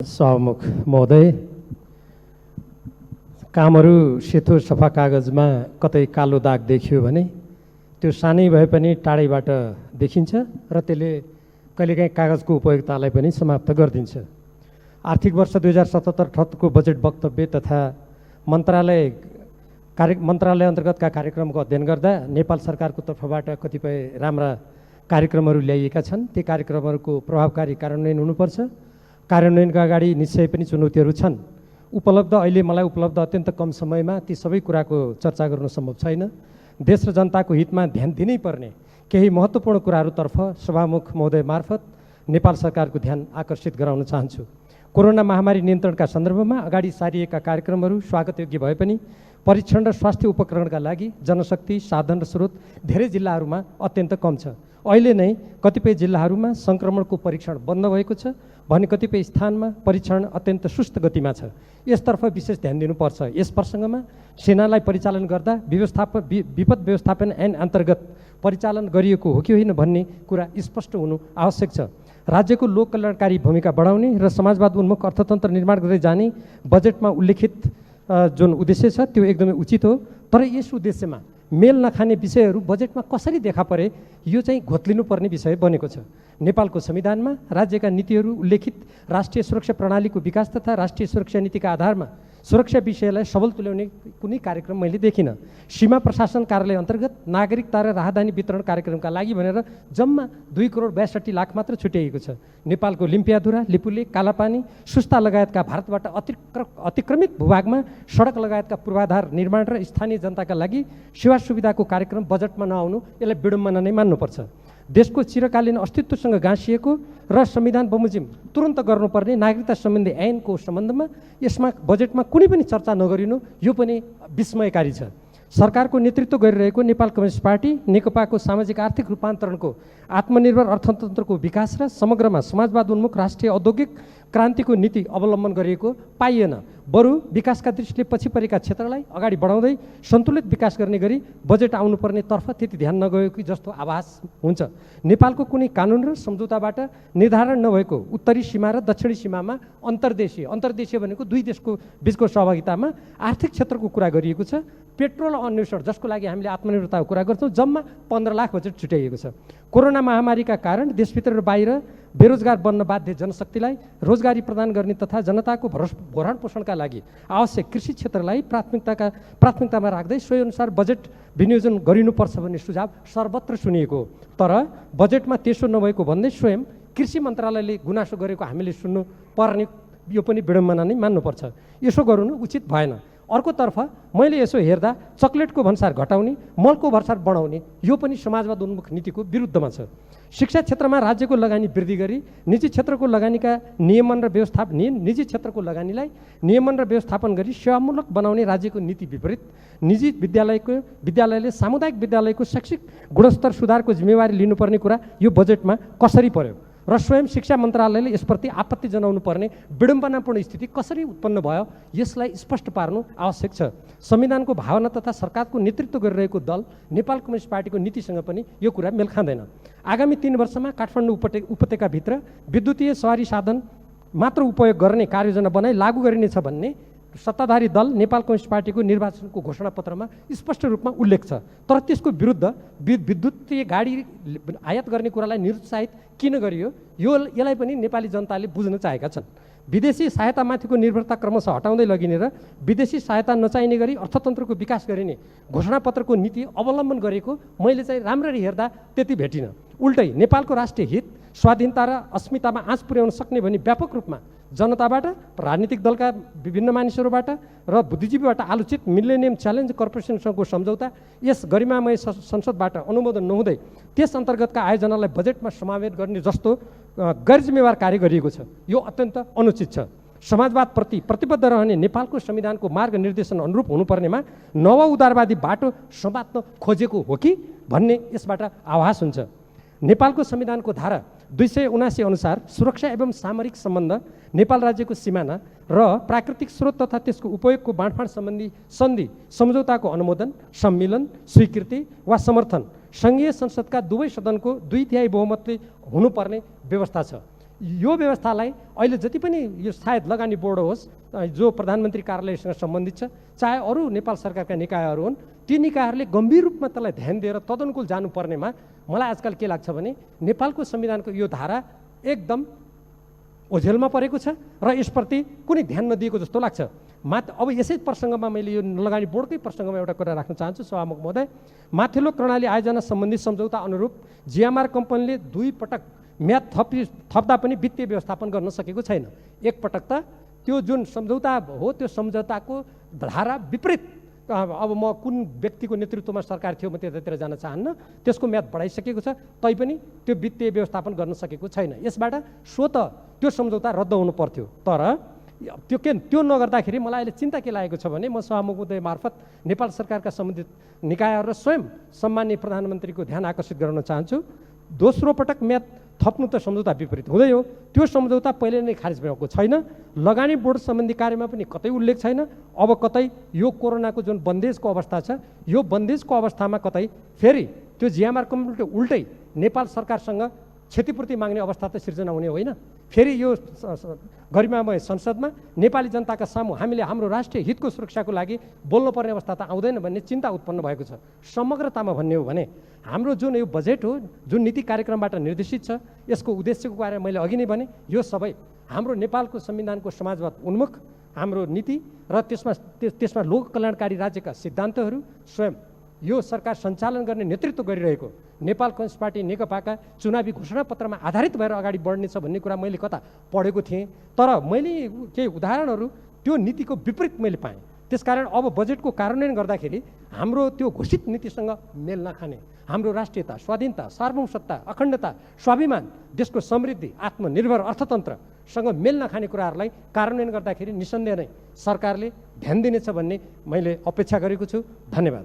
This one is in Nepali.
सभामुख महोदय, कामहरू सेतो सफा कागजमा कतै कालो दाग देखियो भने त्यो सानै भए पनि टाढैबाट देखिन्छ र त्यसले कहिलेकाहीँ कागजको उपयोगितालाई पनि समाप्त गरिदिन्छ। आर्थिक वर्ष 2077-78 को बजेट वक्तव्य तथा मन्त्रालय अन्तर्गतका कार्यक्रमको अध्ययन गर्दा नेपाल सरकारको तर्फबाट कतिपय राम्रा कार्यक्रमहरू ल्याइएका छन्। ती कार्यक्रमहरूको प्रभावकारी कार्यान्वयन हुनुपर्छ। कार्यान्वयनका अगाडि निश्चय पनि चुनौतीहरू छन्। अहिले मलाई उपलब्ध अत्यन्त कम समयमा ती सबै कुराको चर्चा गर्न सम्भव छैन। देश र जनताको हितमा ध्यान दिनै पर्ने केही महत्त्वपूर्ण कुराहरूतर्फ सभामुख महोदय मार्फत नेपाल सरकारको ध्यान आकर्षित गराउन चाहन्छु। कोरोना महामारी नियन्त्रणका सन्दर्भमा अगाडि सारिएका कार्यक्रमहरू स्वागतयोग्य भए पनि परीक्षण र स्वास्थ्य उपकरणका लागि जनशक्ति, साधन र स्रोत धेरै जिल्लाहरूमा अत्यन्त कम छ। अहिले नै कतिपय जिल्लाहरूमा सङ्क्रमणको परीक्षण बन्द भएको छ भने कतिपय स्थानमा परीक्षण अत्यन्त सुस्त गतिमा छ। यसतर्फ विशेष ध्यान दिनुपर्छ। यस प्रसङ्गमा सेनालाई परिचालन गर्दा विपद व्यवस्थापन ऐन अन्तर्गत परिचालन गरिएको हो कि होइन भन्ने कुरा स्पष्ट हुनु आवश्यक छ। राज्यको लोक कल्याणकारी भूमिका बढाउने र समाजवाद उन्मुख अर्थतन्त्र निर्माण गर्दै जाने बजेटमा उल्लेखित जुन उद्देश्य छ त्यो एकदमै उचित हो। तर यस उद्देश्यमा मेल नखाने विषयहरू बजेटमा कसरी देखा परे यो चाहिँ घोत्लिनुपर्ने विषय बनेको छ। नेपालको संविधानमा राज्यका नीतिहरू उल्लेखित राष्ट्रिय सुरक्षा प्रणालीको विकास तथा राष्ट्रिय सुरक्षा नीतिका आधारमा सुरक्षा विषयलाई सबल तुल्याउने कुनै कार्यक्रम मैले देखिनँ। सीमा प्रशासन कार्यालय अन्तर्गत नागरिकता र राहदानी वितरण कार्यक्रमका लागि भनेर जम्मा 2,62,00,000 मात्र छुट्याइएको छ। नेपालको लिम्पियाधुरा, लिपुलेक, कालापानी, सुस्ता लगायतका भारतबाट अतिक्रमित भूभागमा सडक लगायतका पूर्वाधार निर्माण र स्थानीय जनताका लागि सेवा सुविधाको कार्यक्रम बजेटमा नआउनु यसलाई विडम्बना नै मान्नुपर्छ। देशको चिरकालीन अस्तित्वसँग गाँसिएको र संविधान बमोजिम तुरन्त गर्नुपर्ने नागरिकता सम्बन्धी ऐनको सम्बन्धमा यसमा बजेटमा कुनै पनि चर्चा नगरिनु यो पनि विस्मयकारी छ। सरकारको नेतृत्व गरिरहेको नेपाल कम्युनिस्ट पार्टी नेकपाको सामाजिक आर्थिक रूपान्तरणको आत्मनिर्भर अर्थतन्त्रको विकास र समग्रमा समाजवाद उन्मुख राष्ट्रिय औद्योगिक क्रान्तिको नीति अवलम्बन गरिएको पाइएन। बरु विकासका दृष्टिले पछि परेका क्षेत्रलाई अगाडि बढाउँदै सन्तुलित विकास गर्ने गरी बजेट आउनुपर्ने तर्फ त्यति ध्यान नगएको जस्तो आभास हुन्छ। नेपालको कुनै कानुन र सम्झौताबाट निर्धारण नभएको उत्तरी सीमा र दक्षिणी सीमामा अन्तर्देशीय भनेको दुई देशको बीचको सहभागितामा आर्थिक क्षेत्रको कुरा गरिएको छ। पेट्रोल अन्वेषण जसको लागि हामीले आत्मनिर्भरताको कुरा गर्छौँ जम्मा 15 लाख बजेट छुट्याइएको छ। कोरोना महामारीका कारण देशभित्र र बाहिर बेरोजगार बन्न बाध्य जनशक्तिलाई रोजगारी प्रदान गर्ने तथा जनताको भरण पोषणका लागि आवश्यक कृषि क्षेत्रलाई प्राथमिकतामा राख्दै सोही अनुसार बजेट विनियोजन गरिनुपर्छ भन्ने सुझाव सर्वत्र सुनिएको हो। तर बजेटमा त्यसो नभएको भन्दै स्वयं कृषि मन्त्रालयले गुनासो गरेको हामीले सुन्नु पर्ने यो पनि विडम्बना नै मान्नुपर्छ। यसो गर्नु उचित भएन। अर्कोतर्फ मैले यसो हेर्दा चक्लेटको भन्सार घटाउने, मलको भन्सार बढाउने यो पनि समाजवाद उन्मुख नीतिको विरुद्धमा छ। शिक्षा क्षेत्रमा राज्यको लगानी वृद्धि गरी निजी क्षेत्रको लगानीलाई नियमन र व्यवस्थापन गरी सेवामूलक बनाउने राज्यको नीति विपरीत निजी विद्यालयले सामुदायिक विद्यालयको शैक्षिक गुणस्तर सुधारको जिम्मेवारी लिनुपर्ने कुरा यो बजेटमा कसरी पर्यो र स्वयं शिक्षा मन्त्रालयले यसप्रति आपत्ति जनाउनु पर्ने विडम्बनापूर्ण स्थिति कसरी उत्पन्न भयो यसलाई स्पष्ट पार्नु आवश्यक छ। संविधानको भावना तथा सरकारको नेतृत्व गरिरहेको दल नेपाल कम्युनिस्ट पार्टीको नीतिसँग पनि यो कुरा मेल खाँदैन। आगामी 3 वर्षमा काठमाडौँ उपत्यकाभित्र विद्युतीय सवारी साधन मात्र उपयोग गर्ने कार्ययोजना बनाई लागू गरिनेछ भन्ने सत्ताधारी दल नेपाल कम्युनिस्ट पार्टीको निर्वाचनको घोषणापत्रमा स्पष्ट रूपमा उल्लेख छ। तर त्यसको विरुद्ध विद्युतीय गाडी आयात गर्ने कुरालाई निरुत्साहित किन गरियो यसलाई पनि नेपाली जनताले बुझ्न चाहेका छन्। विदेशी सहायतामाथिको निर्भरता क्रमशः हटाउँदै लगिने र विदेशी सहायता नचाहिने गरी अर्थतन्त्रको विकास गरिने घोषणापत्रको नीति अवलम्बन गरेको मैले चाहिँ राम्ररी हेर्दा त्यति भेटिनँ। उल्टै नेपालको राष्ट्रिय हित, स्वाधीनता र अस्मितामा आँच पुर्याउन सक्ने भनी व्यापक रूपमा जनताबाट, राजनीतिक दलका विभिन्न मानिसहरूबाट र बुद्धिजीवीबाट आलोचित मिलेनियम च्यालेन्ज कर्पोरेसनसँगको सम्झौता यस गरिमामय संसदबाट अनुमोदन नहुँदै त्यस अन्तर्गतका आयोजनालाई बजेटमा समावेश गर्ने जस्तो गैर जिम्मेवार कार्य गरिएको छ। यो अत्यन्त अनुचित छ। समाजवादप्रति प्रतिबद्ध रहने नेपालको संविधानको मार्ग निर्देशन अनुरूप हुनुपर्नेमा नव उदारवादी बाटो समात्न खोजेको हो कि भन्ने यसबाट आभास हुन्छ। नेपालको संविधानको धारा 279 अनुसार सुरक्षा एवं सामरिक सम्बन्ध, नेपाल राज्यको सिमाना र प्राकृतिक स्रोत तथा त्यसको उपयोगको बाँडफाँड सम्बन्धी सन्धि सम्झौताको अनुमोदन, सम्मिलन, स्वीकृति वा समर्थन सङ्घीय संसदका दुवै सदनको 2/3 बहुमतले हुनुपर्ने व्यवस्था छ। यो व्यवस्थालाई अहिले जति पनि यो सायद लगानी बोर्ड होस् जो प्रधानमन्त्री कार्यालयसँग सम्बन्धित छ, चाहे अरू नेपाल सरकारका निकायहरू हुन्, ती निकायहरूले गम्भीर रूपमा त्यसलाई ध्यान दिएर तदनुकूल जानुपर्नेमा मलाई आजकल के लाग्छ भने नेपालको संविधानको यो धारा एकदम ओझेलमा परेको छ र यसप्रति कुनै ध्यान नदिएको जस्तो लाग्छ। अब यसै प्रसङ्गमा मैले यो लगानी बोर्डकै प्रसङ्गमा एउटा कुरा राख्न चाहन्छु सभामुख महोदय। माथिल्लो कर्णाली आयोजना सम्बन्धी सम्झौता अनुरूप जिएमआर कम्पनीले 2 पटक म्याद थप्दा पनि वित्तीय व्यवस्थापन गर्न सकेको छैन। एक पटक त त्यो जुन सम्झौता हो त्यो सम्झौताको धारा विपरीत, अब म कुन व्यक्तिको नेतृत्वमा सरकार थियो म त्यतातिर जान चाहन्न, त्यसको म्याद बढाइसकेको छ तैपनि त्यो वित्तीय व्यवस्थापन गर्न सकेको छैन। यसबाट स्वत त्यो सम्झौता रद्द हुनु पर्थ्यो। तर त्यो नगर्दाखेरि मलाई अहिले चिन्ता के लागेको छ भने म सभामुख महोदय मार्फत नेपाल सरकारका सम्बन्धित निकायहरू र स्वयं सम्माननीय प्रधानमन्त्रीको ध्यान आकर्षित गराउन चाहन्छु। दोस्रो पटक म्याद थप्नु त सम्झौता विपरीत हुँदै हो, त्यो सम्झौता पहिले नै खारिज भएको छैन। लगानी बोर्ड सम्बन्धी कार्यमा पनि कतै उल्लेख छैन। अब कतै यो कोरोनाको जुन बन्देजको अवस्था छ, यो बन्देजको अवस्थामा कतै फेरि त्यो जिएमआर कम्पनीले उल्टै नेपाल सरकारसँग क्षतिपूर्ति माग्ने अवस्था त सिर्जना हुने होइन। फेरि यो गरिमामय संसदमा नेपाली जनताका सामु हामीले हाम्रो राष्ट्रिय हितको सुरक्षाको लागि बोल्नुपर्ने अवस्था त आउँदैन भन्ने चिन्ता उत्पन्न भएको छ। समग्रतामा भन्ने हो भने हाम्रो जुन यो बजेट हो, जुन नीति कार्यक्रमबाट निर्देशित छ, यसको उद्देश्यको बारेमा मैले अघि नै भने यो सबै हाम्रो नेपालको संविधानको समाजवाद उन्मुख हाम्रो नीति र त्यसमा लोक कल्याणकारी राज्यका सिद्धान्तहरू स्वयं यो सरकार सञ्चालन गर्ने नेतृत्व गरिरहेको नेपाल कम्युनिस्ट पार्टी नेकपाका चुनावी घोषणापत्रमा आधारित भएर अगाडि बढ्नेछ भन्ने कुरा मैले कता पढेको थिएँ। तर मैले केही उदाहरणहरू त्यो नीतिको विपरीत मैले पाएँ। त्यसकारण अब बजेटको कार्यान्वयन गर्दाखेरि हाम्रो त्यो घोषित नीतिसँग मेल नखाने, हाम्रो राष्ट्रियता, स्वाधीनता, सार्वभौमसत्ता, अखण्डता, स्वाभिमान, देशको समृद्धि, आत्मनिर्भर अर्थतन्त्रसँग मेल नखाने कुराहरूलाई कार्यान्वयन गर्दाखेरि निसन्देह नै सरकारले ध्यान दिनेछ भन्ने मैले अपेक्षा गरेको छु। धन्यवाद।